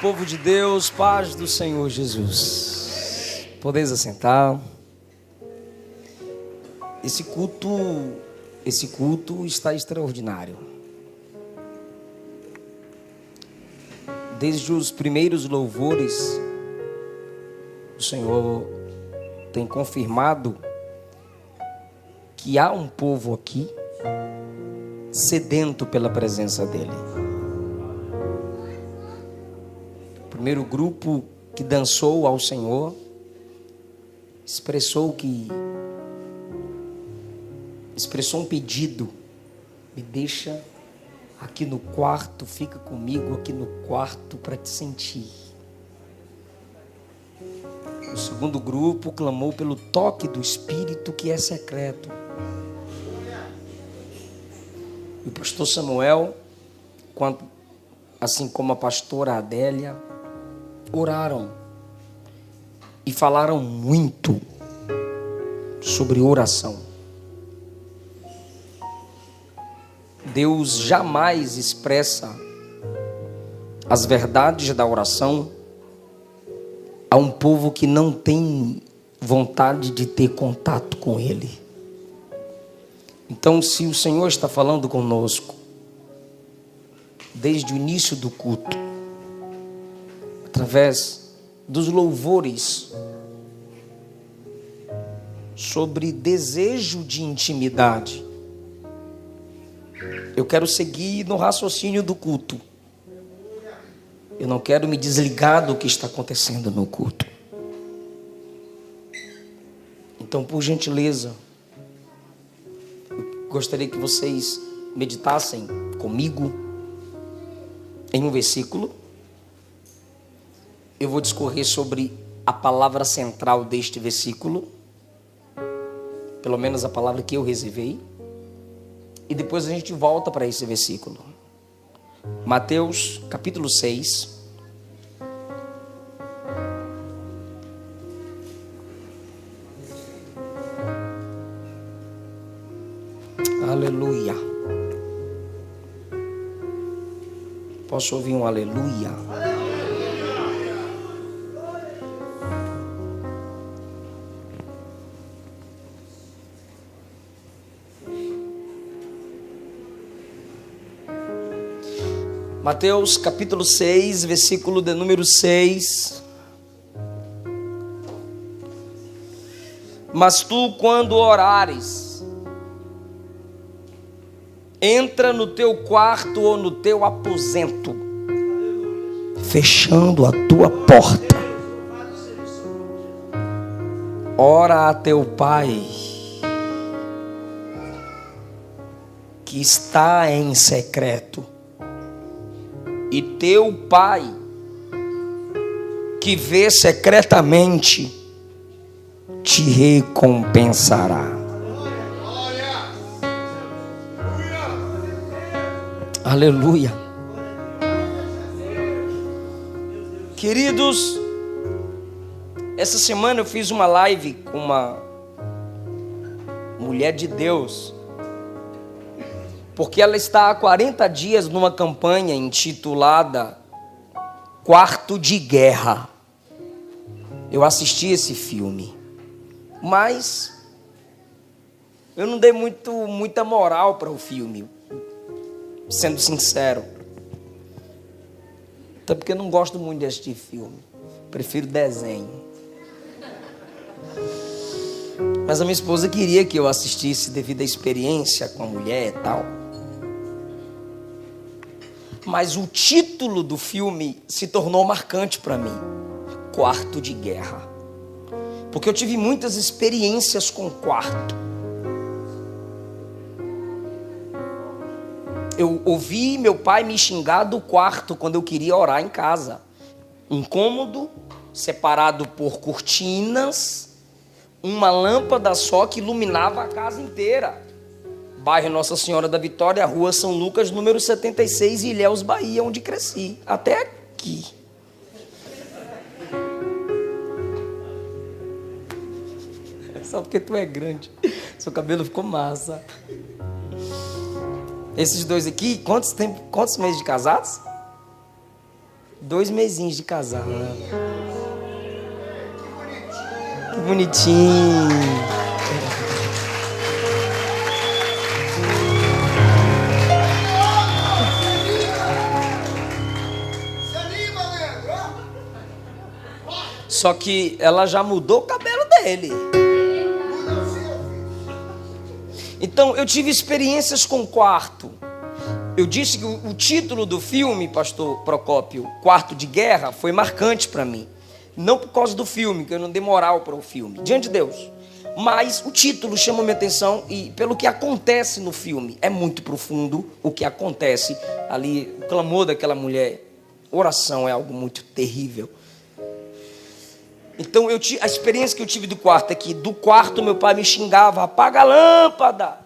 Povo de Deus, paz do Senhor Jesus. Podeis assentar. Esse culto está extraordinário. Desde os primeiros louvores, o Senhor tem confirmado que há um povo aqui sedento pela presença dEle. O primeiro grupo que dançou ao Senhor expressou um pedido: me deixa aqui no quarto, fica comigo aqui no quarto para te sentir. O segundo grupo clamou pelo toque do Espírito que é secreto. E o pastor Samuel, assim como a pastora Adélia, oraram e falaram muito sobre oração. Deus jamais expressa as verdades da oração a um povo que não tem vontade de ter contato com Ele. Então, se o Senhor está falando conosco desde o início do culto, através dos louvores, sobre desejo de intimidade, eu quero seguir no raciocínio do culto. Eu não quero me desligar do que está acontecendo no culto. Então, por gentileza, eu gostaria que vocês meditassem comigo em um versículo. Eu vou discorrer sobre a palavra central deste versículo, pelo menos a palavra que eu reservei, e depois a gente volta para esse versículo. Mateus capítulo 6. Aleluia. Posso ouvir um aleluia? Mateus capítulo 6, versículo de número 6. Mas tu, quando orares, entra no teu quarto ou no teu aposento, fechando a tua porta. Ora a teu Pai, que está em secreto, e teu Pai, que vê secretamente, te recompensará. Aleluia. Queridos, essa semana eu fiz uma live com uma mulher de Deus, porque ela está há 40 dias numa campanha intitulada Quarto de Guerra. Eu assisti esse filme, mas eu não dei muita moral para o filme, sendo sincero. Até porque eu não gosto muito de assistir filme, prefiro desenho. Mas a minha esposa queria que eu assistisse devido à experiência com a mulher e tal. Mas o título do filme se tornou marcante para mim: Quarto de Guerra. Porque eu tive muitas experiências com quarto. Eu ouvi meu pai me xingar do quarto quando eu queria orar em casa. Um cômodo separado por cortinas, uma lâmpada só que iluminava a casa inteira. Bairro Nossa Senhora da Vitória, Rua São Lucas, número 76, Ilhéus, Bahia, onde cresci. Até aqui. Só porque tu é grande. Seu cabelo ficou massa. Esses dois aqui, quantos meses de casados? 2 mesinhos de casado. Que bonitinho. Só que ela já mudou o cabelo dele. Então eu tive experiências com quarto. Eu disse que o título do filme, pastor Procópio, Quarto de Guerra, foi marcante para mim. Não por causa do filme, que eu não dei moral para o filme, diante de Deus. Mas o título chamou minha atenção e pelo que acontece no filme. É muito profundo o que acontece ali, o clamor daquela mulher. Oração é algo muito terrível. Então a experiência que eu tive do quarto é que do quarto meu pai me xingava: apaga a lâmpada.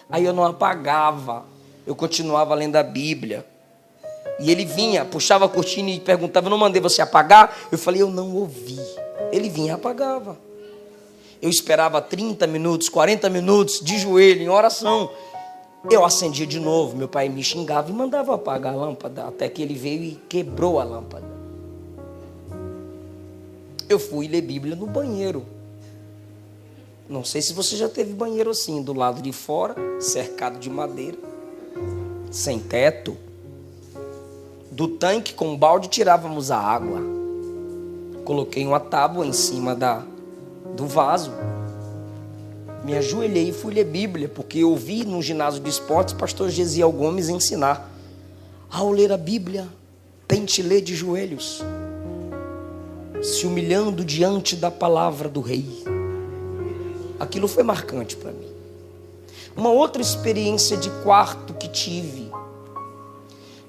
Aí eu não apagava, eu continuava lendo a Bíblia. E ele vinha, puxava a cortina e perguntava: eu não mandei você apagar? Eu falei: eu não ouvi. Ele vinha e apagava. Eu esperava 30 minutos, 40 minutos de joelho em oração. Eu acendia de novo, meu pai me xingava e mandava apagar a lâmpada, até que ele veio e quebrou a lâmpada. Eu fui ler Bíblia no banheiro. Não sei se você já teve banheiro assim, do lado de fora, cercado de madeira, sem teto. Do tanque com um balde tirávamos a água. Coloquei uma tábua em cima do vaso. Me ajoelhei e fui ler Bíblia, porque eu ouvi no ginásio de esportes pastor Gesiel Gomes ensinar: ao ler a Bíblia, tente ler de joelhos, se humilhando diante da palavra do rei. Aquilo foi marcante para mim. Uma outra experiência de quarto que tive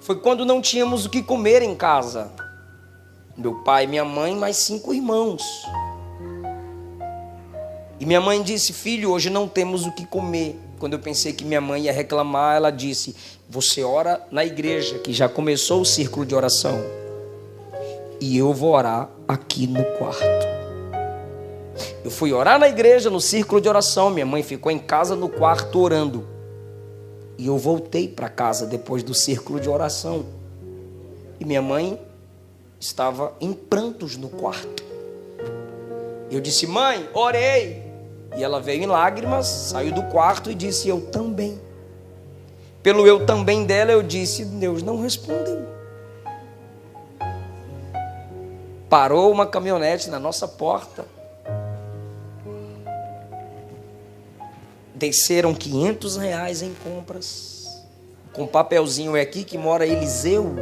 foi quando não tínhamos o que comer em casa. Meu pai, minha mãe, mais 5 irmãos. E minha mãe disse: filho, hoje não temos o que comer. Quando eu pensei que minha mãe ia reclamar, ela disse: você ora na igreja, que já começou o círculo de oração, e eu vou orar aqui no quarto. Eu fui orar na igreja, no círculo de oração. Minha mãe ficou em casa no quarto orando. E eu voltei para casa depois do círculo de oração. E minha mãe estava em prantos no quarto. Eu disse: mãe, orei. E ela veio em lágrimas, saiu do quarto e disse: eu também. Pelo eu também dela, eu disse: Deus não respondeu. Parou uma caminhonete na nossa porta. Desceram R$500 em compras. Com papelzinho: é aqui que mora Eliseu?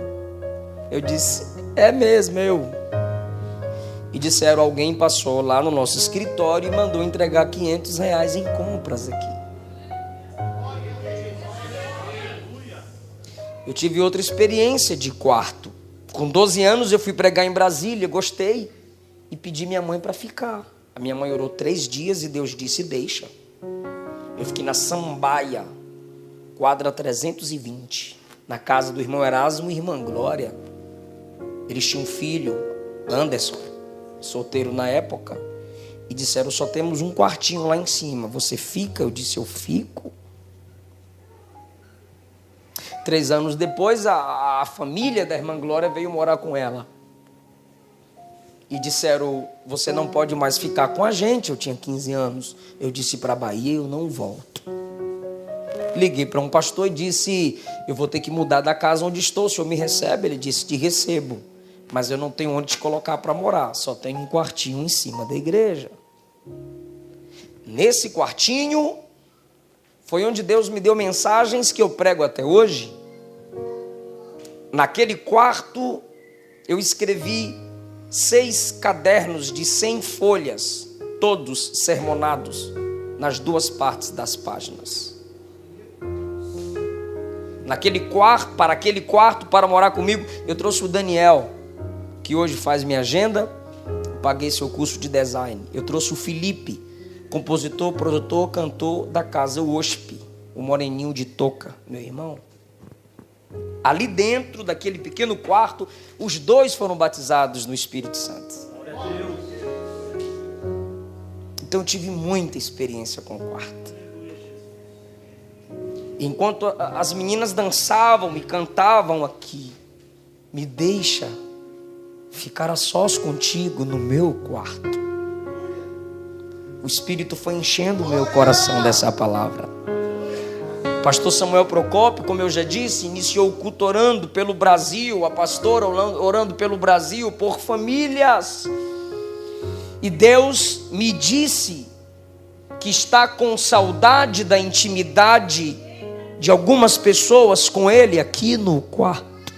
Eu disse: é mesmo, eu. E disseram: alguém passou lá no nosso escritório e mandou entregar R$500 em compras aqui. Eu tive outra experiência de quarto. Com 12 anos eu fui pregar em Brasília, gostei. E pedi minha mãe para ficar. A minha mãe orou 3 dias e Deus disse: deixa. Eu fiquei na Sambaia, quadra 320, na casa do irmão Erasmo e irmã Glória. Eles tinham um filho, Anderson, solteiro na época, e disseram: só temos um quartinho lá em cima, você fica? Eu disse: eu fico. 3 anos depois, a família da irmã Glória veio morar com ela. E disseram: você não pode mais ficar com a gente. Eu tinha 15 anos. Eu disse para a Bahia: eu não volto. Liguei para um pastor e disse: eu vou ter que mudar da casa onde estou, o senhor me recebe? Ele disse: te recebo, mas eu não tenho onde te colocar para morar, só tenho um quartinho em cima da igreja. Nesse quartinho foi onde Deus me deu mensagens que eu prego até hoje. Naquele quarto eu escrevi 6 cadernos de 100 folhas, todos sermonados, nas 2 partes das páginas. Para aquele quarto, para morar comigo, eu trouxe o Daniel, que hoje faz minha agenda, paguei seu curso de design. Eu trouxe o Felipe, compositor, produtor, cantor da casa USP, o moreninho de touca, meu irmão. Ali dentro daquele pequeno quarto, os 2 foram batizados no Espírito Santo. Então eu tive muita experiência com o quarto. Enquanto as meninas dançavam e cantavam aqui, me deixa ficar a sós contigo no meu quarto. O Espírito foi enchendo o meu coração dessa palavra. Pastor Samuel Procópio, como eu já disse, iniciou o culto orando pelo Brasil, a pastora orando pelo Brasil, por famílias. E Deus me disse que está com saudade da intimidade de algumas pessoas com Ele aqui no quarto.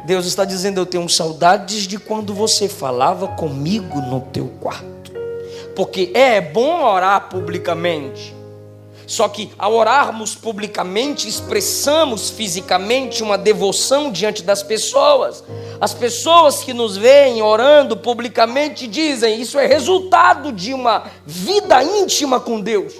Deus está dizendo: eu tenho saudades de quando você falava comigo no teu quarto. Porque é bom orar publicamente. Só que ao orarmos publicamente, expressamos fisicamente uma devoção diante das pessoas. As pessoas que nos veem orando publicamente dizem: isso é resultado de uma vida íntima com Deus.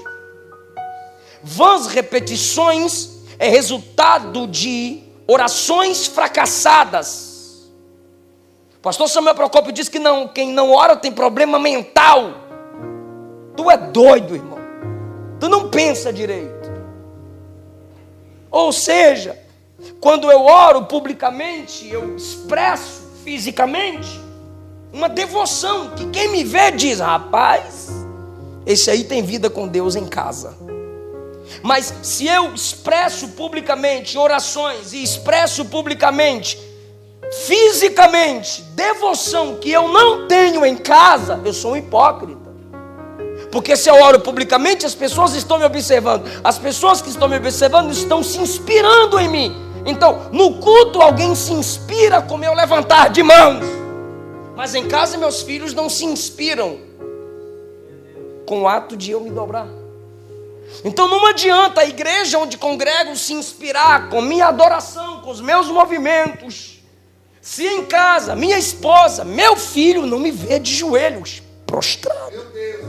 Vãs repetições é resultado de orações fracassadas. O pastor Samuel Procópio diz que não, quem não ora tem problema mental. Tu é doido, irmão. Tu não pensa direito. Ou seja, quando eu oro publicamente, eu expresso fisicamente uma devoção que quem me vê diz: rapaz, esse aí tem vida com Deus em casa. Mas se eu expresso publicamente orações e expresso publicamente, fisicamente, devoção que eu não tenho em casa, eu sou um hipócrita. Porque se eu oro publicamente, as pessoas estão me observando. As pessoas que estão me observando estão se inspirando em mim. Então, no culto alguém se inspira com meu levantar de mãos. Mas em casa meus filhos não se inspiram com o ato de eu me dobrar. Então não adianta a igreja onde congrego se inspirar com minha adoração, com os meus movimentos, se em casa minha esposa, meu filho não me vê de joelhos prostrado. Meu Deus,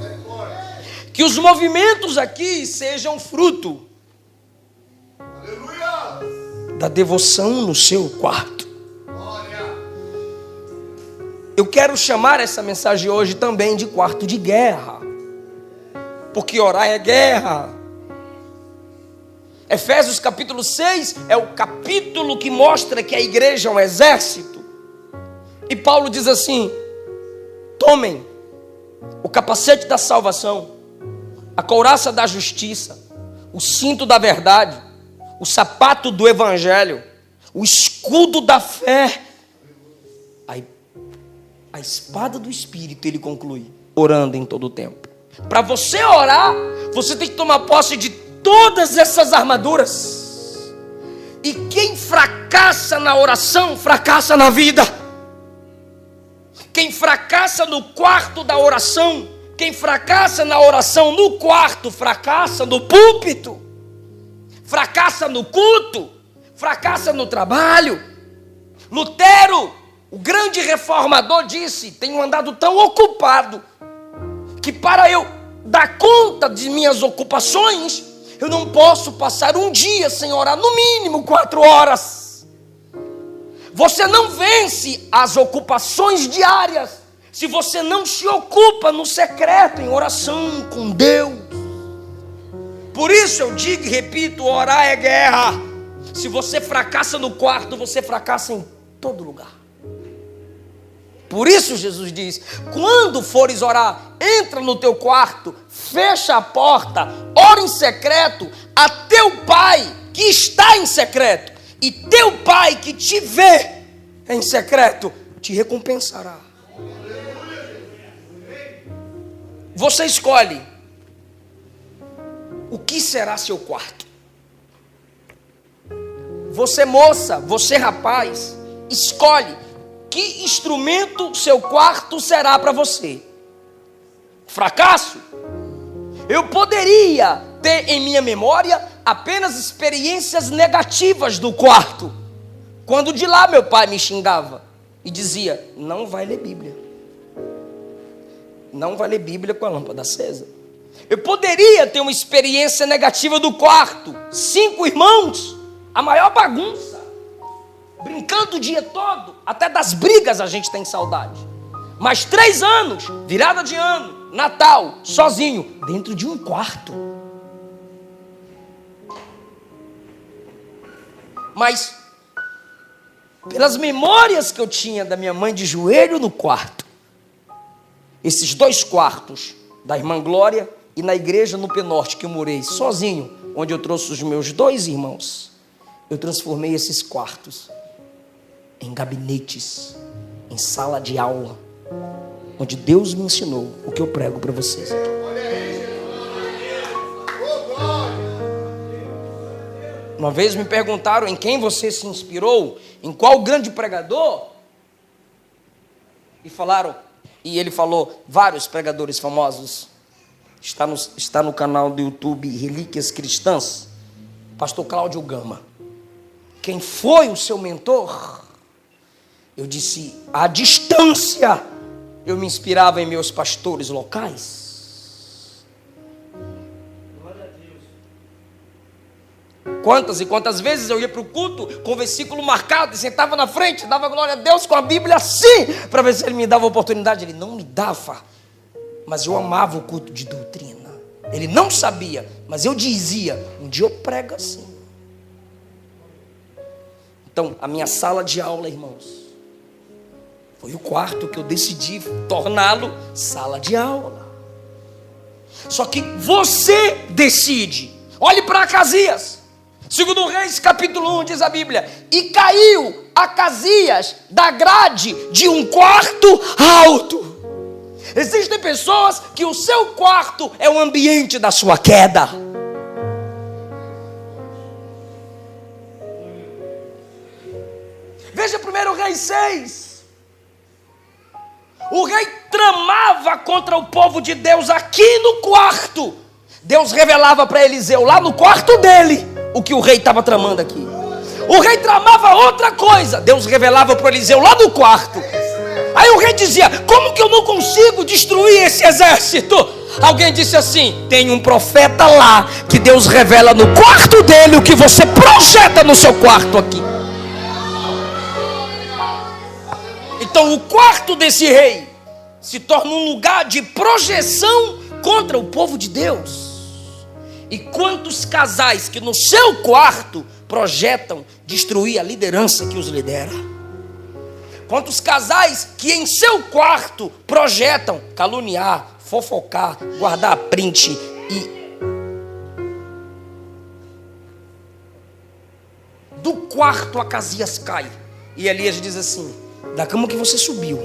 que os movimentos aqui sejam fruto da devoção no seu quarto. Eu quero chamar essa mensagem hoje também de quarto de guerra, porque orar é guerra. Efésios capítulo 6 é o capítulo que mostra que a igreja é um exército. E Paulo diz assim: tomem o capacete da salvação, a couraça da justiça, o cinto da verdade, o sapato do evangelho, o escudo da fé, a espada do Espírito. Ele conclui: orando em todo o tempo. Para você orar, você tem que tomar posse de todas essas armaduras. E quem fracassa na oração, fracassa na vida. Quem fracassa no quarto da oração, quem fracassa na oração no quarto, fracassa no púlpito, fracassa no culto, fracassa no trabalho. Lutero, o grande reformador, disse: tenho andado tão ocupado que para eu dar conta de minhas ocupações, eu não posso passar um dia sem orar no mínimo 4 horas. Você não vence as ocupações diárias se você não se ocupa no secreto, em oração com Deus. Por isso eu digo e repito: orar é guerra. Se você fracassa no quarto, você fracassa em todo lugar. Por isso Jesus diz: quando fores orar, entra no teu quarto, fecha a porta, ora em secreto a teu pai que está em secreto, e teu pai que te vê em secreto te recompensará. Você escolhe o que será seu quarto. Você moça, você rapaz, escolhe que instrumento seu quarto será para você. Fracasso? Eu poderia ter em minha memória apenas experiências negativas do quarto, quando de lá meu pai me xingava e dizia: não vai ler Bíblia, não vai ler Bíblia com a lâmpada acesa. Eu poderia ter uma experiência negativa do quarto, 5 irmãos, a maior bagunça, brincando o dia todo, até das brigas a gente tem saudade. Mas 3 anos, virada de ano, Natal, sozinho, dentro de um quarto. Mas, pelas memórias que eu tinha da minha mãe de joelho no quarto, esses 2 quartos da irmã Glória e na igreja no Penorte que eu morei sozinho, onde eu trouxe os meus 2 irmãos, eu transformei esses quartos em gabinetes, em sala de aula, onde Deus me ensinou o que eu prego para vocês. Uma vez me perguntaram em quem você se inspirou, em qual grande pregador, e ele falou vários pregadores famosos. Está no canal do YouTube Relíquias Cristãs, pastor Cláudio Gama. Quem foi o seu mentor? Eu disse, à distância, eu me inspirava em meus pastores locais. Quantas e quantas vezes eu ia para o culto com o versículo marcado e sentava na frente, dava glória a Deus com a Bíblia assim, para ver se ele me dava a oportunidade. Ele não me dava, mas eu amava o culto de doutrina. Ele não sabia, mas eu dizia, um dia eu prego assim. Então, a minha sala de aula, irmãos, foi o quarto que eu decidi torná-lo sala de aula. Só que você decide. Olhe para Acasias. Segundo Reis, capítulo 1, diz a Bíblia: e caiu Acasias da grade de um quarto alto. Existem pessoas que o seu quarto é o ambiente da sua queda. Veja 1 Reis 6. O rei tramava contra o povo de Deus aqui no quarto. Deus revelava para Eliseu lá no quarto dele o que o rei estava tramando aqui. O rei tramava outra coisa. Deus revelava para Eliseu lá no quarto. Aí o rei dizia: como que eu não consigo destruir esse exército? Alguém disse assim: tem um profeta lá que Deus revela no quarto dele o que você projeta no seu quarto aqui. Então o quarto desse rei se torna um lugar de projeção contra o povo de Deus. E quantos casais que no seu quarto projetam destruir a liderança que os lidera? Quantos casais que em seu quarto projetam caluniar, fofocar, guardar print e... Do quarto Acasias cai. E Elias diz assim: da cama que você subiu,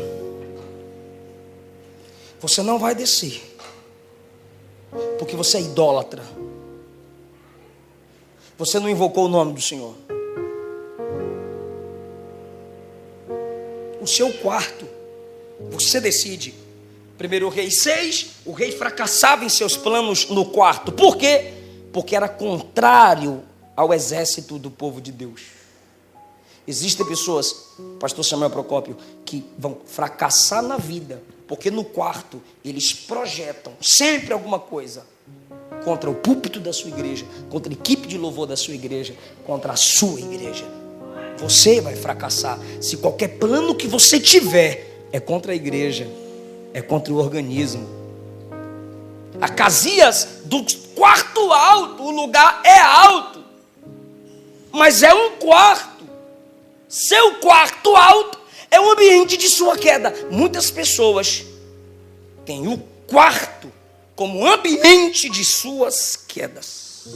você não vai descer, porque você é idólatra. Você não invocou o nome do Senhor. O seu quarto, você decide. 1 Reis 6, o rei fracassava em seus planos no quarto. Por quê? Porque era contrário ao exército do povo de Deus. Existem pessoas, pastor Samuel Procópio, que vão fracassar na vida, porque no quarto eles projetam sempre alguma coisa contra o púlpito da sua igreja, contra a equipe de louvor da sua igreja, contra a sua igreja. Você vai fracassar se qualquer plano que você tiver é contra a igreja, é contra o organismo. Acasias, do quarto alto, o lugar é alto, mas é um quarto. Seu quarto alto é o ambiente de sua queda. Muitas pessoas têm o quarto como ambiente de suas quedas.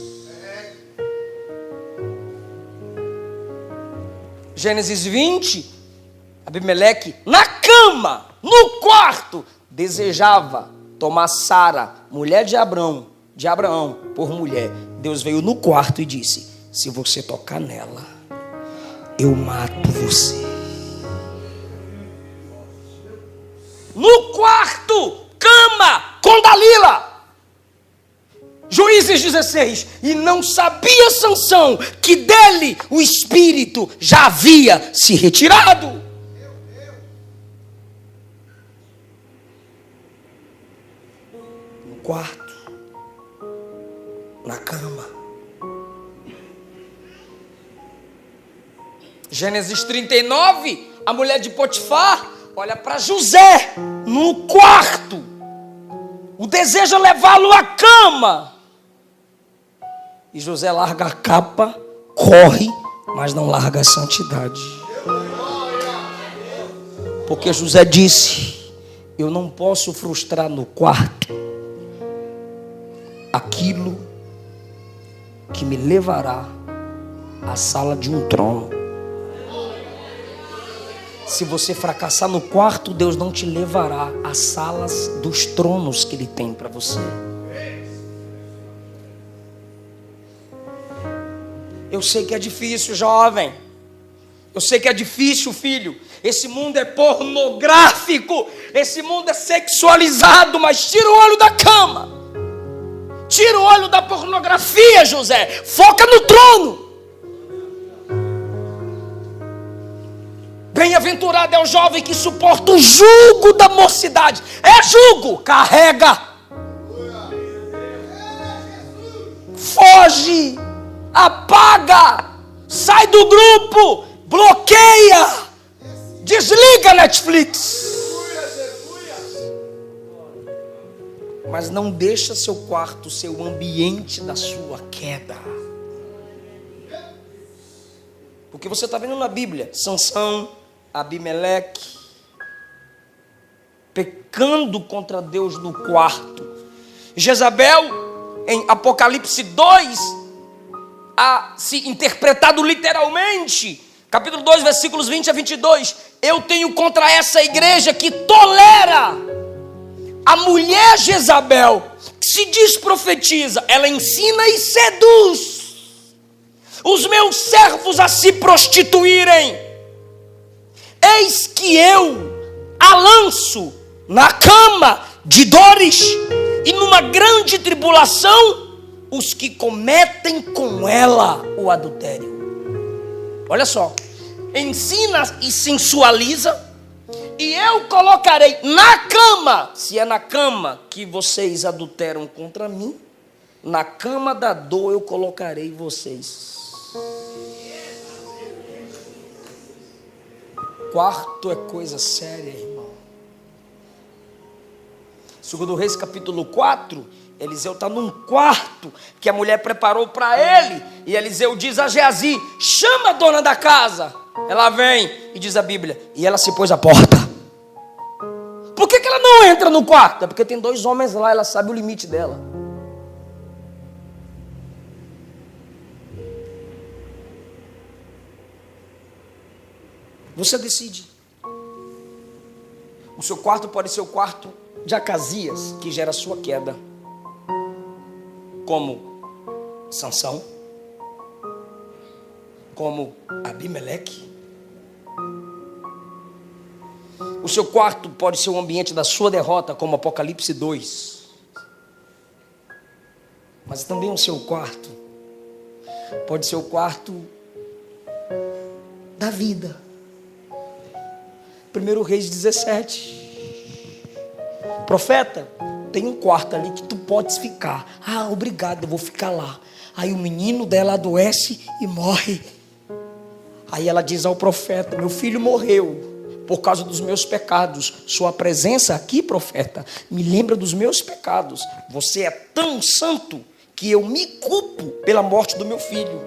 Gênesis 20, Abimeleque, na cama, no quarto, desejava tomar Sara, mulher de Abraão, por mulher. Deus veio no quarto e disse: se você tocar nela, eu mato você. No quarto, cama com Dalila. Juízes 16. E não sabia Sansão que dele o espírito já havia se retirado. No quarto, na cama. Gênesis 39, a mulher de Potifar olha para José no quarto. O desejo é levá-lo à cama. E José larga a capa, corre, mas não larga a santidade. Porque José disse: eu não posso frustrar no quarto aquilo que me levará à sala de um trono. Se você fracassar no quarto, Deus não te levará às salas dos tronos que Ele tem para você. Eu sei que é difícil, jovem. Eu sei que é difícil, filho. Esse mundo é pornográfico. Esse mundo é sexualizado. Mas tira o olho da cama. Tira o olho da pornografia, José. Foca no trono. Bem-aventurado é o jovem que suporta o jugo da mocidade. É jugo, carrega. Foge, apaga, sai do grupo, bloqueia, desliga a Netflix. Mas não deixa seu quarto ser o ambiente da sua queda. Porque você está vendo na Bíblia, Sansão, Abimeleque, pecando contra Deus no quarto. Jezabel, em Apocalipse 2, se interpretado literalmente, capítulo 2, versículos 20 a 22, eu tenho contra essa igreja que tolera a mulher Jezabel, que se diz profetiza, ela ensina e seduz os meus servos a se prostituírem. Eis que eu a lanço na cama de dores e numa grande tribulação os que cometem com ela o adultério. Olha só, ensina e sensualiza, e eu colocarei na cama, se é na cama que vocês adulteram contra mim, na cama da dor eu colocarei vocês. Quarto é coisa séria, irmão. Segundo Reis capítulo 4, Eliseu está num quarto que a mulher preparou para ele, e Eliseu diz a Geazi: chama a dona da casa. Ela vem, e diz a Bíblia, e ela se pôs à porta. Por que ela não entra no quarto? É porque tem 2 homens lá, ela sabe o limite dela. Você decide. O seu quarto pode ser o quarto de Acasias, que gera a sua queda, como Sansão, como Abimeleque. O seu quarto pode ser o ambiente da sua derrota, como Apocalipse 2. Mas também o seu quarto pode ser o quarto da vida. 1 Reis 17. Profeta, tem um quarto ali que tu podes ficar. Ah, obrigado, eu vou ficar lá. Aí o menino dela adoece e morre. Aí ela diz ao profeta: meu filho morreu por causa dos meus pecados. Sua presença aqui, profeta, me lembra dos meus pecados. Você é tão santo que eu me culpo pela morte do meu filho.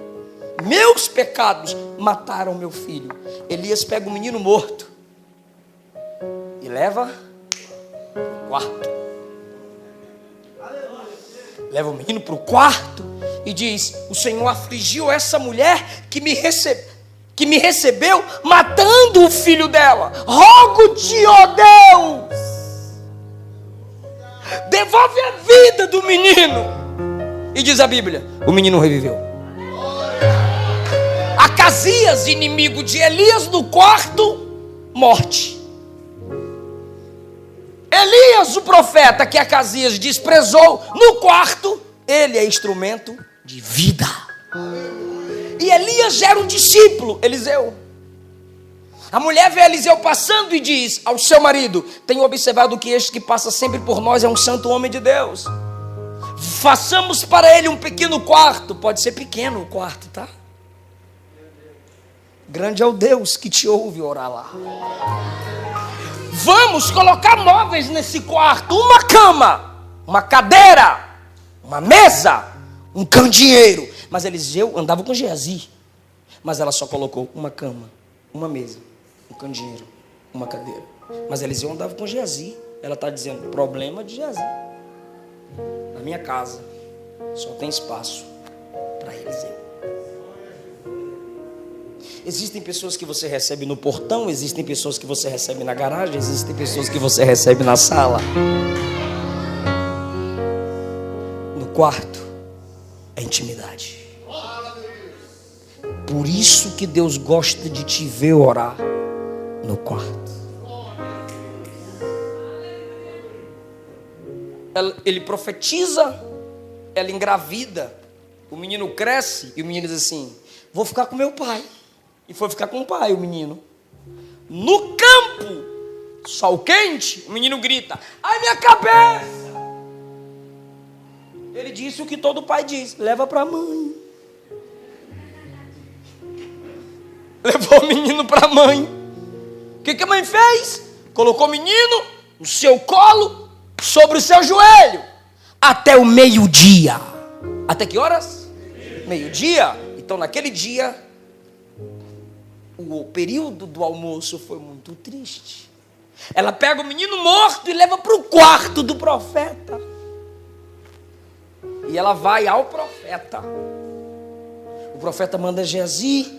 Meus pecados mataram meu filho. Elias pega o menino morto e leva para o quarto. Leva o menino para o quarto e diz: o Senhor afligiu essa mulher que me recebeu matando o filho dela. Rogo-te, ó Deus, devolve a vida do menino. E diz a Bíblia, o menino reviveu. Acasias, inimigo de Elias, no quarto, morte. Elias, o profeta que Acasias desprezou, no quarto, ele é instrumento de vida. E Elias gera um discípulo, Eliseu. A mulher vê Eliseu passando e diz ao seu marido: tenho observado que este que passa sempre por nós é um santo homem de Deus. Façamos para ele um pequeno quarto. Pode ser pequeno o quarto, tá? Grande é o Deus que te ouve orar lá. Vamos colocar móveis nesse quarto: uma cama, uma cadeira, uma mesa, um candeeiro. Mas Eliseu andava com Geazi. Mas ela só colocou uma cama, uma mesa, um candeeiro, uma cadeira. Mas Eliseu andava com Geazi. Ela está dizendo, problema de Geazi. Na minha casa só tem espaço para Eliseu. Existem pessoas que você recebe no portão, existem pessoas que você recebe na garagem, existem pessoas que você recebe na sala. No quarto é intimidade. Por isso que Deus gosta de te ver orar no quarto. Ele profetiza, ela engravida, o menino cresce e o menino diz assim, vou ficar com meu pai. E foi ficar com o pai, o menino. No campo, sol quente, o menino grita, ai minha cabeça. Ele disse o que todo pai diz, leva para a mãe. Levou o menino para a mãe. O que a mãe fez? Colocou o menino no seu colo, sobre o seu joelho, até o meio-dia. Até que horas? Meio-dia. Então naquele dia, o período do almoço foi muito triste. Ela pega o menino morto e leva para o quarto do profeta. E ela vai ao profeta. O profeta manda Geazi.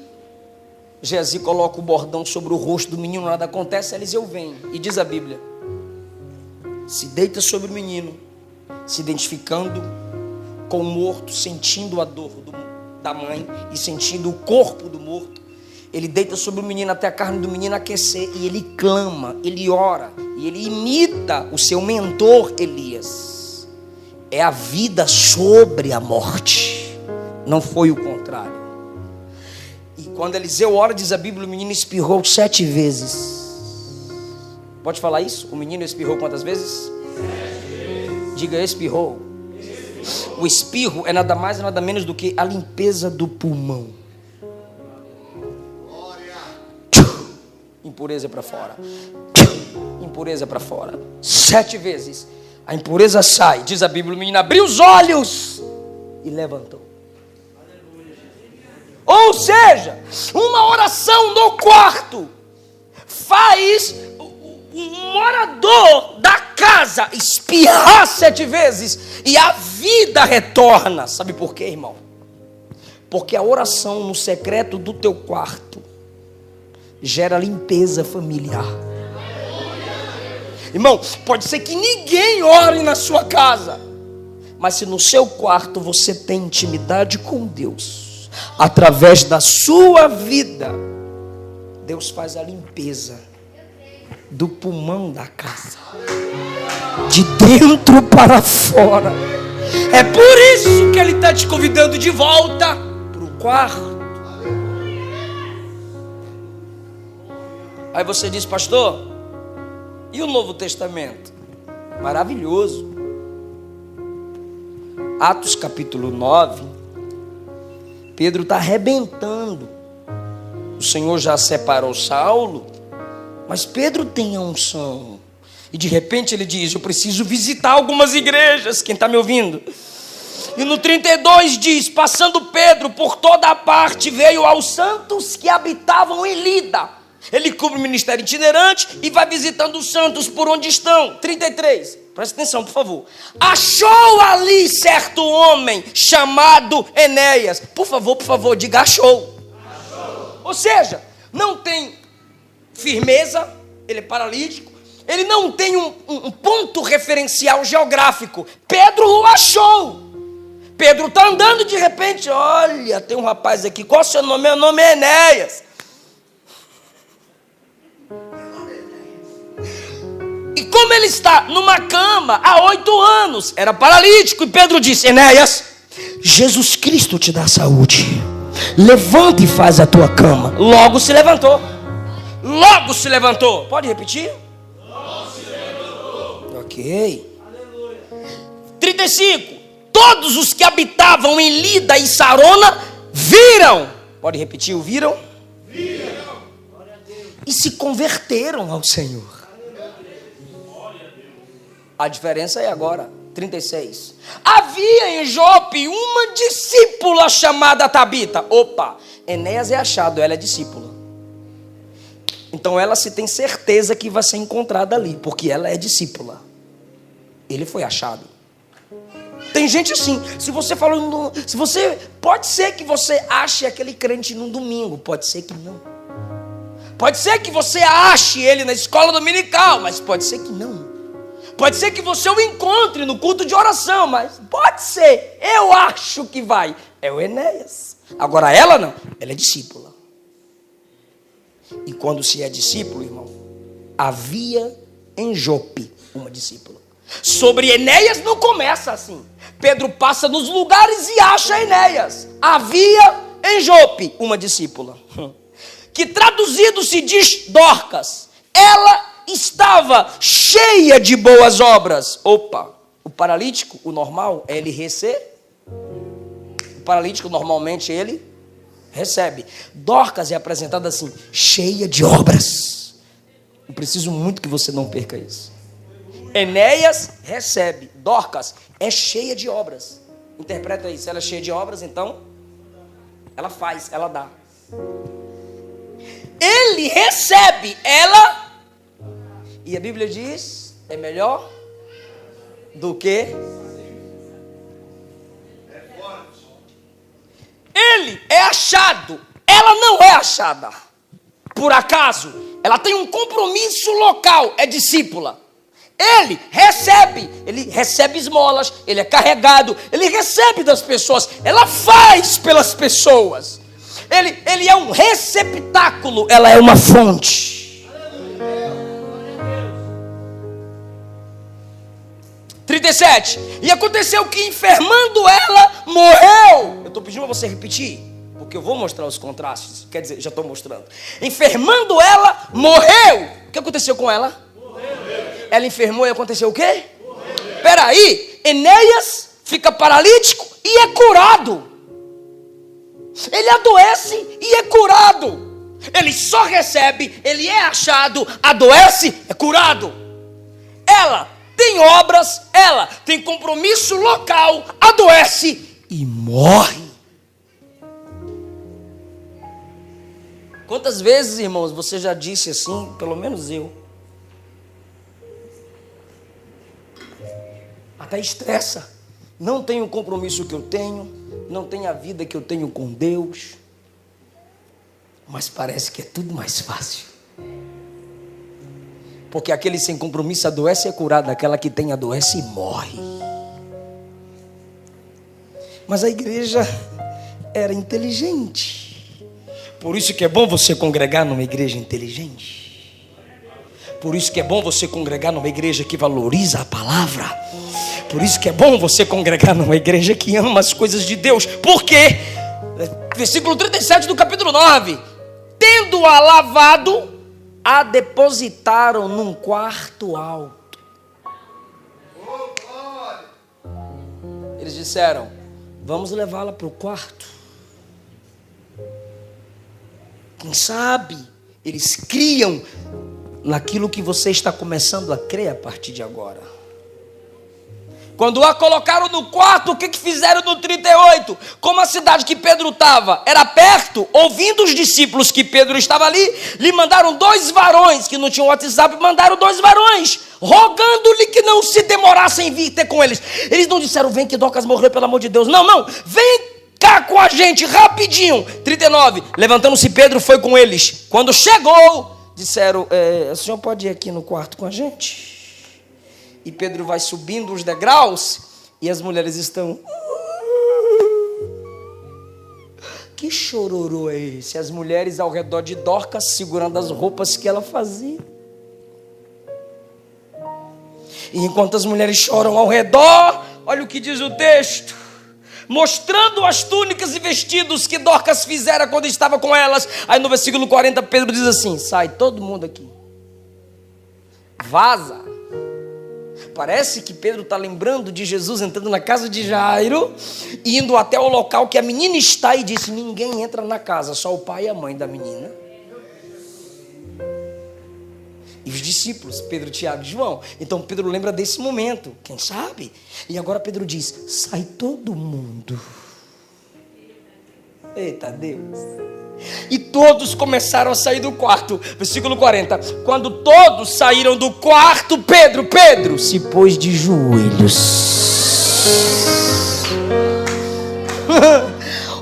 Geazi coloca o bordão sobre o rosto do menino, nada acontece, Eliseu vem. E diz a Bíblia, se deita sobre o menino, se identificando com o morto, sentindo a dor da mãe e sentindo o corpo do morto. Ele deita sobre o menino até a carne do menino aquecer e ele clama, ele ora e ele imita o seu mentor Elias. É a vida sobre a morte, não foi o contrário. E quando Eliseu ora, diz a Bíblia, o menino espirrou 7 vezes. Pode falar isso? O menino espirrou quantas vezes? 7 vezes. Diga, espirrou. O espirro é nada mais e nada menos do que a limpeza do pulmão. Impureza para fora. Impureza para fora. 7 vezes. A impureza sai. Diz a Bíblia, o menino abriu os olhos e levantou. Ou seja, uma oração no quarto faz o morador da casa espirrar 7 vezes e a vida retorna. Sabe por quê, irmão? Porque a oração no secreto do teu quarto gera limpeza familiar. Irmão, pode ser que ninguém ore na sua casa, mas se no seu quarto você tem intimidade com Deus, através da sua vida, Deus faz a limpeza do pulmão da casa, de dentro para fora. É por isso que Ele está te convidando de volta para o quarto. Aí você diz, pastor, e o Novo Testamento? Maravilhoso. Atos capítulo 9, Pedro está arrebentando. O Senhor já separou Saulo, mas Pedro tem a unção. E de repente ele diz, eu preciso visitar algumas igrejas. Quem está me ouvindo? E no 32 diz, passando Pedro por toda a parte, veio aos santos que habitavam em Lida. Ele cumpre o ministério itinerante e vai visitando os santos por onde estão. 33, presta atenção por favor. Achou ali certo homem chamado Enéas. Por favor, diga achou. Ou seja, não tem firmeza, ele é paralítico, ele não tem um ponto referencial geográfico. Pedro o achou. Pedro está andando de repente, olha, tem um rapaz aqui, qual é o seu nome? Meu nome é Enéas. E como ele está numa cama há 8 anos, era paralítico, e Pedro disse, Enéas, Jesus Cristo te dá saúde, levanta e faz a tua cama. Logo se levantou. Logo se levantou. Pode repetir? Logo se levantou. Ok. Aleluia. 35. Todos os que habitavam em Lida e Sarona viram. Pode repetir o viram? Viram. E se converteram ao Senhor. A diferença é agora. 36. Havia em Jope uma discípula chamada Tabita. Opa, Enéas é achado, ela é discípula. Então ela se tem certeza que vai ser encontrada ali, porque ela é discípula. Ele foi achado. Tem gente assim, pode ser que você ache aquele crente num domingo, pode ser que não. Pode ser que você ache ele na escola dominical, mas pode ser que não. Pode ser que você o encontre no culto de oração, mas pode ser, eu acho que vai. É o Enéas. Agora ela não, ela é discípula. E quando se é discípulo, irmão, havia em Jope uma discípula. Sobre Enéas não começa assim. Pedro passa nos lugares e acha Enéas. Havia em Jope uma discípula, que traduzido se diz Dorcas. Ela estava cheia de boas obras. Opa, o paralítico, o normal é ele receber. O paralítico normalmente ele recebe. Dorcas é apresentada assim, cheia de obras. Eu preciso muito que você não perca isso. Enéas recebe, Dorcas é cheia de obras. Interpreta isso, ela é cheia de obras, então ela faz, ela dá. Ele recebe, ela, e a Bíblia diz, é melhor do que ele é achado, ela não é achada por acaso. Ela tem um compromisso local, é discípula. Ele recebe esmolas, ele é carregado, ele recebe das pessoas, ela faz pelas pessoas. Ele é um receptáculo, ela é uma fonte. 37. E aconteceu que enfermando ela, morreu. Eu estou pedindo para você repetir, porque eu vou mostrar os contrastes. Quer dizer, já estou mostrando. Enfermando ela, morreu. O que aconteceu com ela? Ela enfermou e aconteceu o quê? Peraí, Enéas fica paralítico e é curado. Ele adoece e é curado. Ele só recebe, ele é achado, adoece, é curado. Ela tem obras, ela tem compromisso local, adoece e morre. Quantas vezes, irmãos, você já disse assim, pelo menos eu, até estressa, não tenho o compromisso que eu tenho, não tenho a vida que eu tenho com Deus, mas parece que é tudo mais fácil, porque aquele sem compromisso adoece e é curado, aquela que tem adoece e morre. Mas a igreja era inteligente, por isso que é bom você congregar numa igreja inteligente, por isso que é bom você congregar numa igreja que valoriza a palavra, por isso que é bom você congregar numa igreja que ama as coisas de Deus. Por quê? Versículo 37 do capítulo 9. Tendo-a lavado, a depositaram num quarto alto. Eles disseram, vamos levá-la para o quarto. Quem sabe eles criam naquilo que você está começando a crer a partir de agora. Quando a colocaram no quarto, o que fizeram no 38? Como a cidade que Pedro estava era perto, ouvindo os discípulos que Pedro estava ali, lhe mandaram 2 varões, que não tinham WhatsApp, mandaram 2 varões, rogando-lhe que não se demorassem em vir ter com eles. Eles não disseram, vem que Dorcas morreu, pelo amor de Deus. Não, vem cá com a gente, rapidinho. 39, levantando-se Pedro foi com eles. Quando chegou, disseram, o senhor pode ir aqui no quarto com a gente? E Pedro vai subindo os degraus e as mulheres estão... Que chororô é esse? As mulheres ao redor de Dorcas segurando as roupas que ela fazia. E enquanto as mulheres choram ao redor, olha o que diz o texto. Mostrando as túnicas e vestidos que Dorcas fizera quando estava com elas. Aí no versículo 40 Pedro diz assim, sai todo mundo aqui. Vaza. Parece que Pedro está lembrando de Jesus entrando na casa de Jairo, indo até o local que a menina está e disse, ninguém entra na casa, só o pai e a mãe da menina. E os discípulos, Pedro, Tiago e João. Então Pedro lembra desse momento, quem sabe? E agora Pedro diz: sai todo mundo. Eita Deus. E todos começaram a sair do quarto. Versículo 40. Quando todos saíram do quarto, Pedro se pôs de joelhos.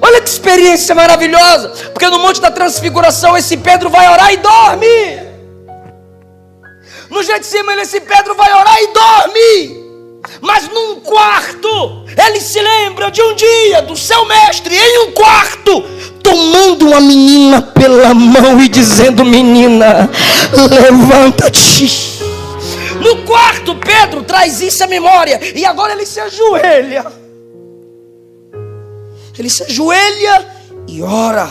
Olha que experiência maravilhosa. Porque no Monte da Transfiguração esse Pedro vai orar e dorme. No Getsemane esse Pedro vai orar e dorme. Mas num quarto, ele se lembra de um dia do seu mestre em um quarto, tomando uma menina pela mão e dizendo: menina, levanta-te. No quarto, Pedro traz isso à memória. E agora ele se ajoelha. Ele se ajoelha e ora.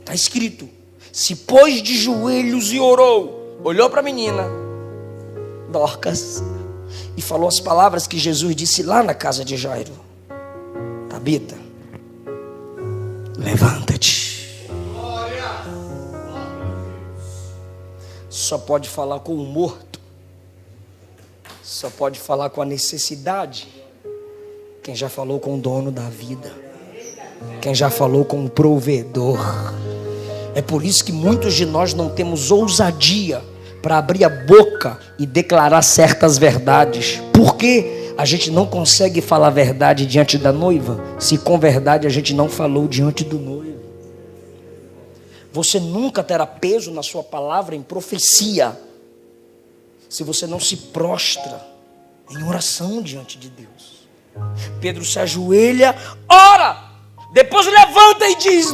Está escrito: se pôs de joelhos e orou. Olhou para a menina Dorcas e falou as palavras que Jesus disse lá na casa de Jairo: Tabita, levanta-te. Só pode falar com o morto, só pode falar com a necessidade quem já falou com o dono da vida, quem já falou com o provedor. É por isso que muitos de nós não temos ousadia para abrir a boca e declarar certas verdades. Por quê? A gente não consegue falar a verdade diante da noiva, se com verdade a gente não falou diante do noivo. Você nunca terá peso na sua palavra em profecia, se você não se prostra em oração diante de Deus. Pedro se ajoelha, ora, depois levanta e diz: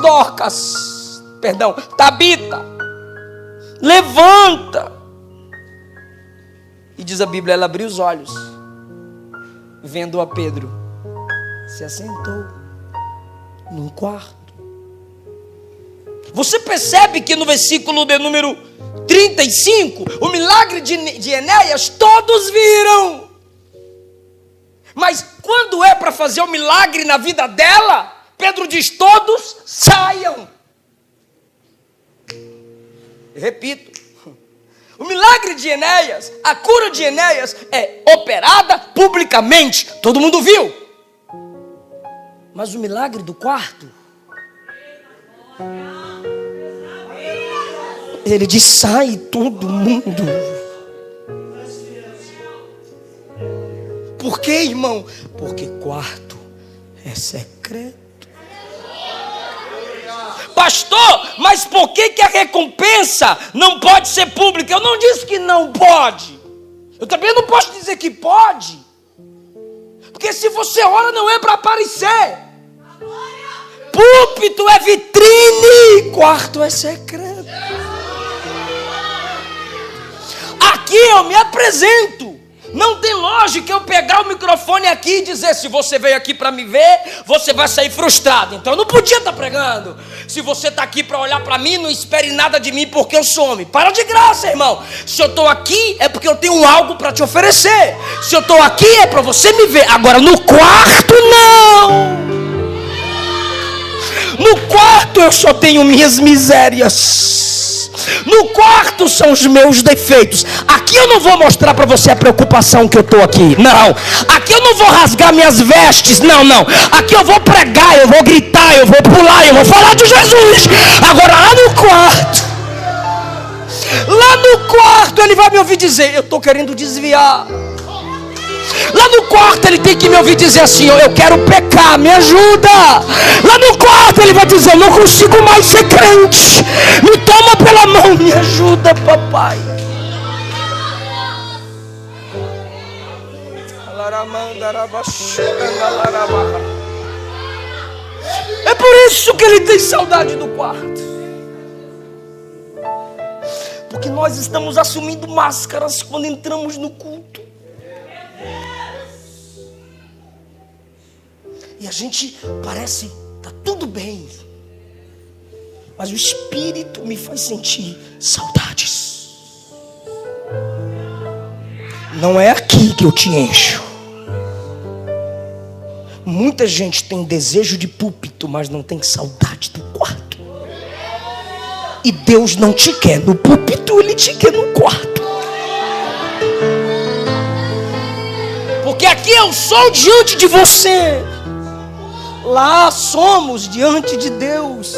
Tabita, levanta. E diz a Bíblia, ela abriu os olhos, vendo a Pedro, se assentou num quarto. Você percebe que no versículo de número 35, o milagre de Enéas, todos viram. Mas quando é para fazer o milagre na vida dela, Pedro diz: todos saiam. Repito, o milagre de Enéas, a cura de Enéas é operada publicamente, todo mundo viu. Mas o milagre do quarto, ele diz: sai todo mundo. Por quê, irmão? Porque quarto é secreto. Pastor, mas por que a recompensa não pode ser pública? Eu não disse que não pode. Eu também não posso dizer que pode. Porque se você ora, não é para aparecer. Púlpito é vitrine, quarto é secreto. Aqui eu me apresento. Não tem lógica eu pegar o microfone aqui e dizer: se você veio aqui para me ver, você vai sair frustrado. Então eu não podia estar pregando. Se você está aqui para olhar para mim, não espere nada de mim, porque eu sou homem. Para de graça, irmão. Se eu estou aqui é porque eu tenho algo para te oferecer. Se eu estou aqui é para você me ver. Agora no quarto não. No quarto eu só tenho minhas misérias. No quarto são os meus defeitos. Aqui eu não vou mostrar para você a preocupação que eu estou aqui. Não. Aqui eu não vou rasgar minhas vestes. Não. Aqui eu vou pregar, eu vou gritar, eu vou pular, eu vou falar de Jesus. Agora lá no quarto ele vai me ouvir dizer: eu estou querendo desviar. Lá no quarto ele tem que me ouvir dizer assim: eu quero pecar, me ajuda. Lá no quarto ele vai dizer: eu não consigo mais ser crente, me toma pela mão, me ajuda, papai. É por isso que ele tem saudade do quarto, porque nós estamos assumindo máscaras quando entramos no culto. E a gente parece, tá tudo bem, mas o Espírito me faz sentir saudades. Não é aqui que eu te encho. Muita gente tem desejo de púlpito, mas não tem saudade do quarto. E Deus não te quer no púlpito, Ele te quer no quarto. Porque aqui eu sou diante de você, lá somos diante de Deus.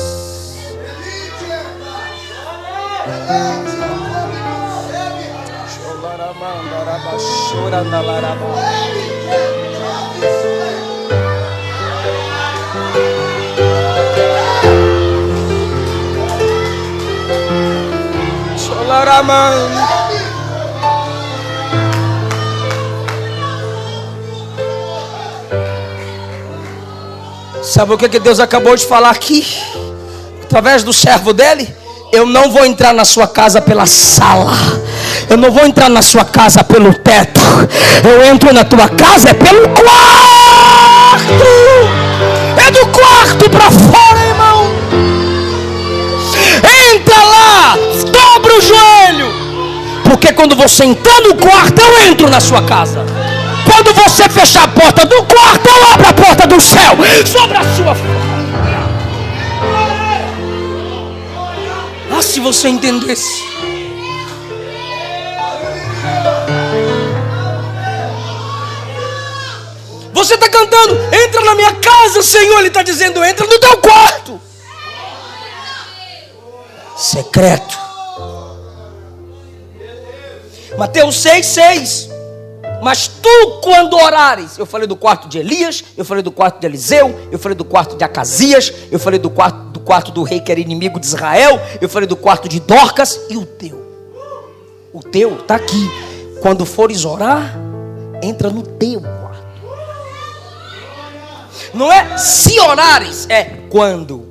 Sabe o que Deus acabou de falar aqui? Através do servo dele? Eu não vou entrar na sua casa pela sala. Eu não vou entrar na sua casa pelo teto. Eu entro na tua casa é pelo quarto. É do quarto para fora, irmão. Entra lá, dobra o joelho. Porque quando você entrar no quarto, eu entro na sua casa. Quando você fechar a porta do quarto, eu abro a porta do céu sobre a sua família. Ah, se você entendesse. Você está cantando, entra na minha casa, Senhor. Ele está dizendo, entra no teu quarto secreto. Mateus 6,6. Mas tu, quando orares, eu falei do quarto de Elias, eu falei do quarto de Eliseu, eu falei do quarto de Acasias, eu falei do quarto do rei que era inimigo de Israel, eu falei do quarto de Dorcas, e o teu está aqui. Quando fores orar, entra no teu quarto. Não é se orares, é quando.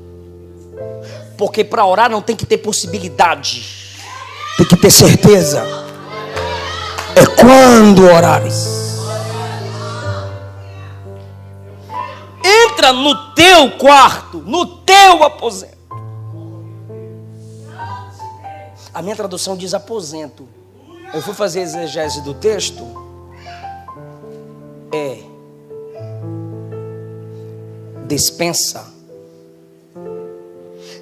Porque para orar não tem que ter possibilidade, tem que ter certeza. É quando orares. Entra no teu quarto, no teu aposento. A minha tradução diz aposento. Eu fui fazer a exegese do texto. Despensa.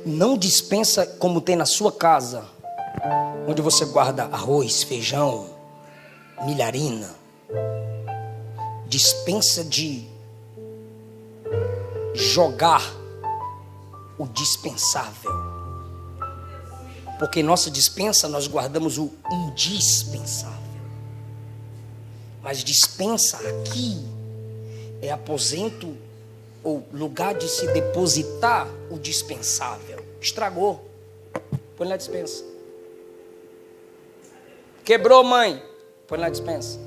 Não dispensa como tem na sua casa, onde você guarda arroz, feijão, milharina. Dispensa de jogar o dispensável. Porque em nossa dispensa nós guardamos o indispensável. Mas dispensa aqui é aposento ou lugar de se depositar o dispensável. Estragou, põe na dispensa. Quebrou, mãe, põe na dispensa.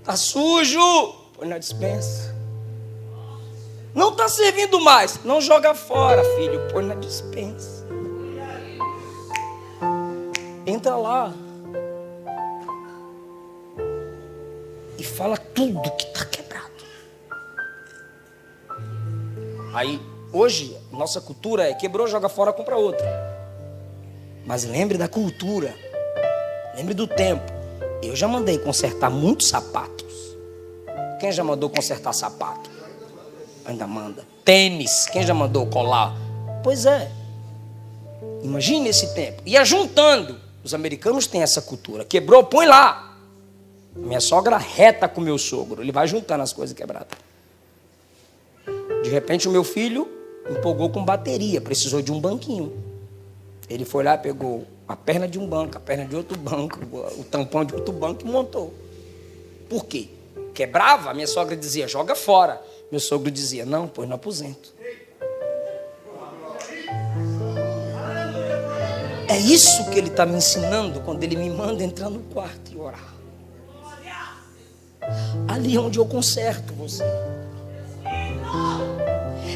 Tá sujo, põe na dispensa. Não está servindo mais, não joga fora, filho, põe na dispensa. Entra lá e fala tudo que está quebrado. Aí, hoje, nossa cultura é quebrou, joga fora, compra outra. Mas lembre da cultura, lembre do tempo. Eu já mandei consertar muitos sapatos. Quem já mandou consertar sapato? Ainda manda. Tênis, quem já mandou colar? Pois é. Imagine esse tempo. Ia juntando. Os americanos têm essa cultura. Quebrou, põe lá. Minha sogra reta com meu sogro. Ele vai juntando as coisas quebradas. De repente o meu filho empolgou com bateria. Precisou de um banquinho. Ele foi lá, pegou a perna de um banco, a perna de outro banco, o tampão de outro banco e montou. Por quê? Quebrava, a minha sogra dizia, joga fora. Meu sogro dizia, não, põe no aposento. É isso que ele está me ensinando quando ele me manda entrar no quarto e orar. Ali é onde eu conserto você.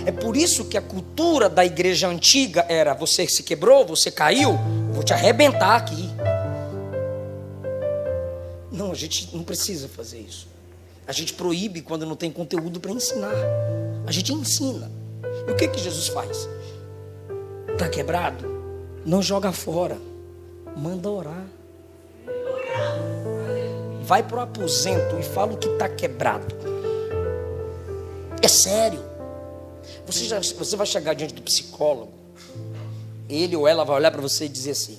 É por isso que a cultura da igreja antiga era, você se quebrou, você caiu, vou te arrebentar aqui. Não, a gente não precisa fazer isso. A gente proíbe quando não tem conteúdo para ensinar. A gente ensina. E o que Jesus faz? Está quebrado? Não joga fora. Manda orar. Vai para o aposento e fala o que está quebrado. É sério. Você vai chegar diante do psicólogo ele ou ela vai olhar para você e dizer assim: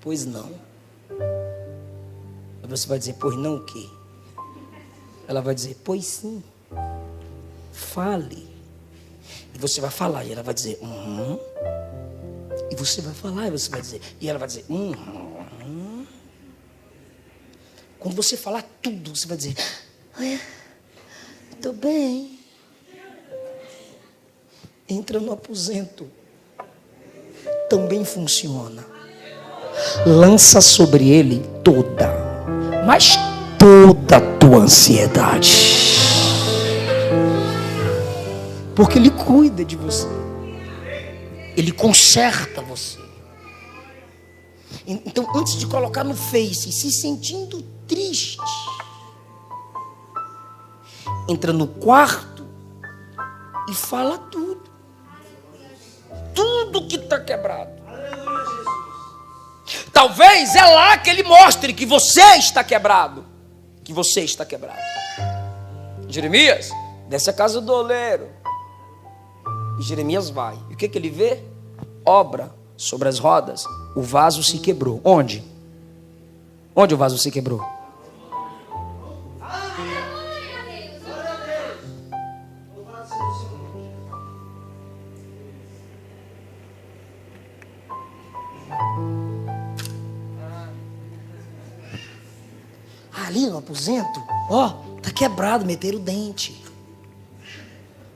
pois não. Aí você vai dizer: pois não o quê? Ela vai dizer: pois sim. Fale. E você vai falar e ela vai dizer: E você vai falar e você vai dizer, e ela vai dizer: Quando você falar tudo, você vai dizer: estou bem. Entra no aposento. Também funciona. Lança sobre ele toda, mas toda a tua ansiedade. Porque ele cuida de você. Ele conserta você. Então, antes de colocar no Face, se sentindo triste, entra no quarto e fala tudo. Tudo que está quebrado. Talvez é lá que ele mostre que você está quebrado. Que você está quebrado. Jeremias, desce a casa do oleiro. E Jeremias vai. E o que ele vê? Obra sobre as rodas. O vaso se quebrou. Onde? Onde o vaso se quebrou? Ali no aposento, ó, tá quebrado, meteram o dente.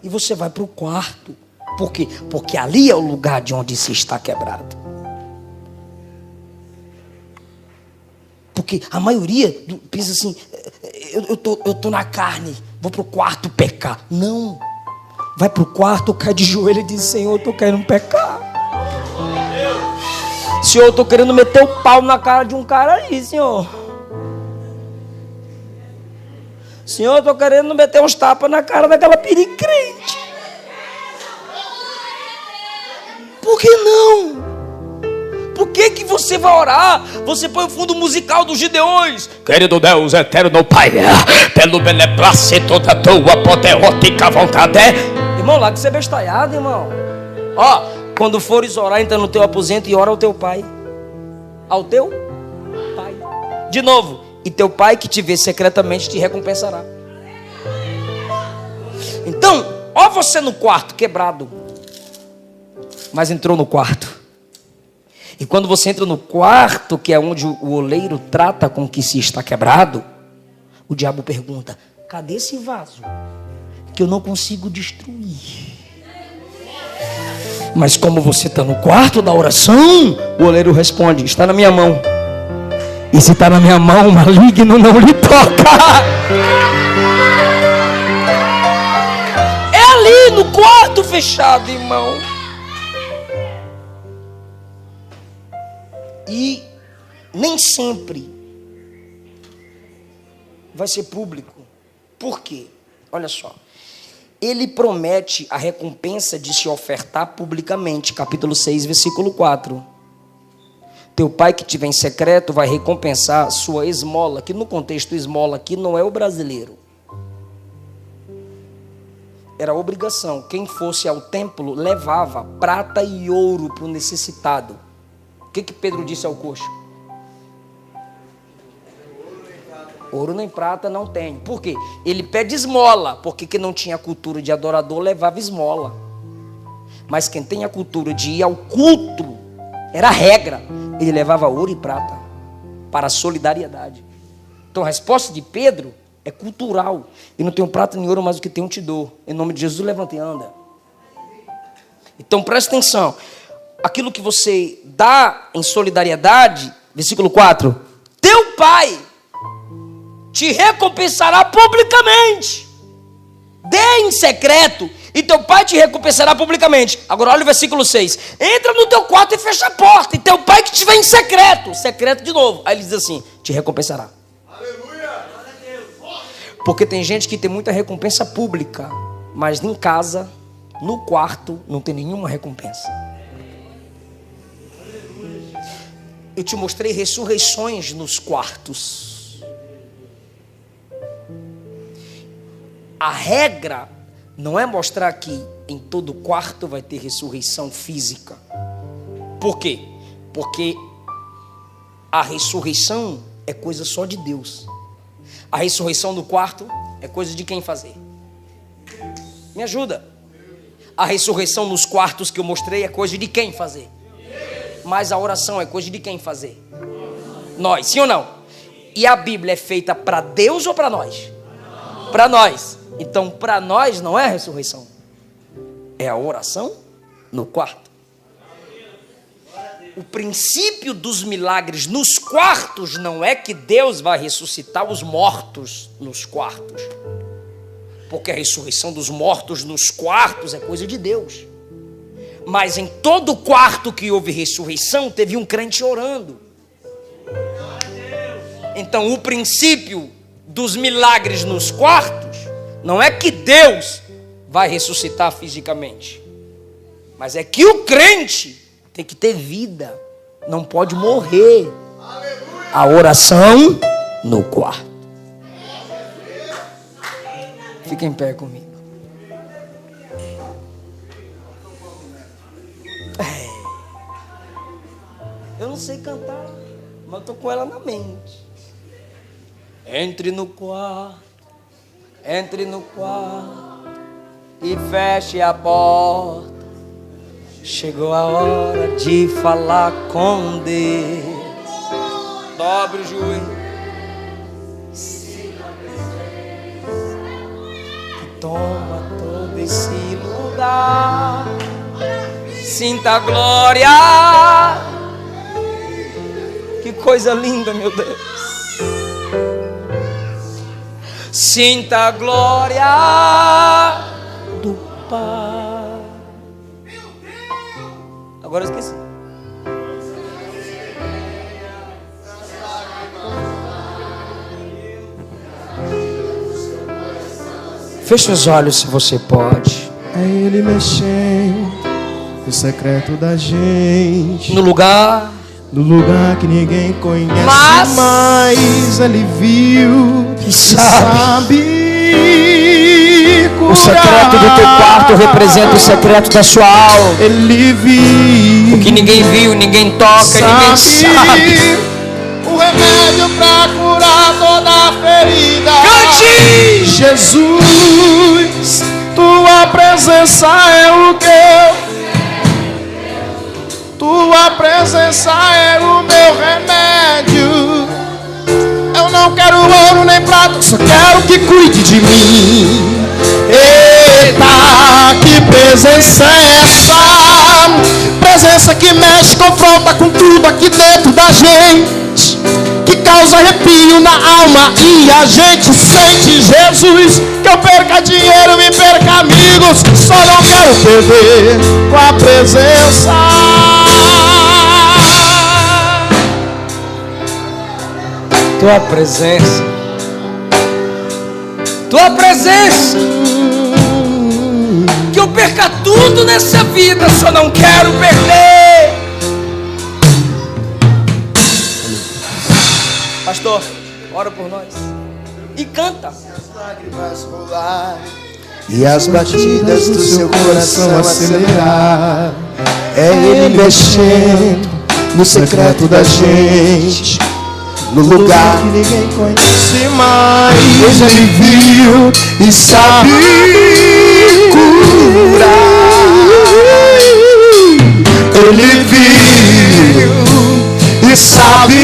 E você vai para o quarto. Por quê? Porque ali é o lugar de onde se está quebrado. Porque a maioria pensa assim: eu tô na carne, vou para o quarto pecar. Não. Vai para o quarto, cai de joelho e diz: Senhor, eu estou querendo pecar. Senhor, eu estou querendo meter o pau na cara de um cara aí, Senhor. Senhor, eu estou querendo meter uns tapas na cara daquela piricrente. Por que não? Por que você vai orar? Você põe o fundo musical dos Gideões. Querido Deus, eterno Pai, pelo beneplácito da tua poderótica vontade. Irmão, lá que você é bestalhado, irmão. Ó, quando fores orar, entra no teu aposento e ora ao teu pai. Ao teu pai. De novo. E teu pai que te vê secretamente te recompensará. Então, ó, você no quarto quebrado, mas entrou no quarto. E quando você entra no quarto, que é onde o oleiro trata com o que se está quebrado, o diabo pergunta: cadê esse vaso que eu não consigo destruir? Mas como você está no quarto da oração, o oleiro responde: está na minha mão. E se está na minha mão, o maligno não lhe toca. É ali no quarto fechado, irmão. E nem sempre vai ser público. Por quê? Olha só. Ele promete a recompensa de se ofertar publicamente. Capítulo 6, versículo 4. Teu pai que te vem em secreto vai recompensar sua esmola. Que no contexto esmola aqui não é o brasileiro. Era obrigação. Quem fosse ao templo levava prata e ouro para o necessitado. O que Pedro disse ao coxo? Ouro nem prata não tem. Por quê? Ele pede esmola. Porque quem não tinha cultura de adorador levava esmola. Mas quem tem a cultura de ir ao culto, era a regra. Ele levava ouro e prata para a solidariedade. Então a resposta de Pedro é cultural. Eu não tenho prata nem ouro, mas o que tenho te dou. Em nome de Jesus, levanta e anda. Então presta atenção. Aquilo que você dá em solidariedade, versículo 4. Teu pai te recompensará publicamente. Dê em secreto e teu pai te recompensará publicamente. Agora olha o versículo 6. Entra no teu quarto e fecha a porta. E teu pai que te vem em secreto. Secreto de novo. Aí ele diz assim: te recompensará. Aleluia. Porque tem gente que tem muita recompensa pública, mas em casa, no quarto, não tem nenhuma recompensa. Eu te mostrei ressurreições nos quartos. A regra não é mostrar que em todo quarto vai ter ressurreição física. Por quê? Porque a ressurreição é coisa só de Deus. A ressurreição do quarto é coisa de quem fazer? Me ajuda. A ressurreição nos quartos que eu mostrei é coisa de quem fazer? Mas a oração é coisa de quem fazer? Nós, sim ou não? E a Bíblia é feita para Deus ou para nós? Para nós. Então, para nós não é a ressurreição, é a oração no quarto. O princípio dos milagres nos quartos não é que Deus vai ressuscitar os mortos nos quartos, porque a ressurreição dos mortos nos quartos é coisa de Deus. Mas em todo quarto que houve ressurreição, teve um crente orando. Então o princípio dos milagres nos quartos não é que Deus vai ressuscitar fisicamente, mas é que o crente tem que ter vida, não pode morrer. A oração no quarto. Fica em pé comigo. Eu não sei cantar, mas eu tô com ela na mente. Entre no quarto e feche a porta. Chegou a hora de falar com Deus. Dobre o joelho. Que toma todo esse lugar. Sinta a glória. Que coisa linda, meu Deus. Sinta a glória do Pai. Agora eu esqueci. Feche os olhos se você pode. É Ele mexendo no secreto da gente. No lugar que ninguém conhece, mas Ele viu e sabe. O secreto do teu quarto representa o secreto da sua alma. Ele viu o que ninguém viu, ninguém toca, ninguém sabe. O remédio pra curar toda a ferida. Cante! Jesus, tua presença é o que tua presença é o meu remédio. Eu não quero ouro nem prata, só quero que cuide de mim. Eita, que presença é essa? Presença que mexe, confronta com tudo aqui dentro da gente, que causa arrepio na alma e a gente sente. Jesus, que eu perca dinheiro e perca amigos, só não quero perder com a presença. Tua presença, tua presença, que eu perca tudo nessa vida, só não quero perder. Pastor, ora por nós e canta. As lágrimas rolar e as batidas do seu coração acelerar. É Ele mexendo no secreto da gente, no lugar que ninguém conhece mais. Ele viu e sabe curar. Ele viu e sabe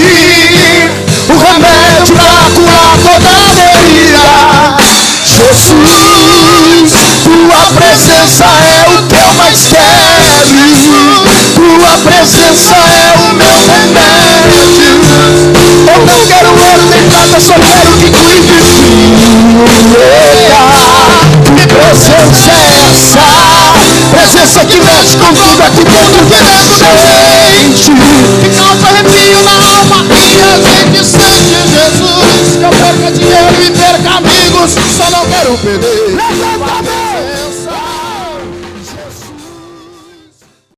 o remédio pra curar toda a ferida. Jesus, tua presença é o que eu mais quero. Tua presença é o meu remédio. Eu não quero ouro nem prata, só quero que cuide de mim. Que presença é essa? Presença que mexe com tudo aqui dentro da gente, que causa arrepio na alma e a gente sente. Jesus, que eu perca dinheiro e perca amigos, só não quero perder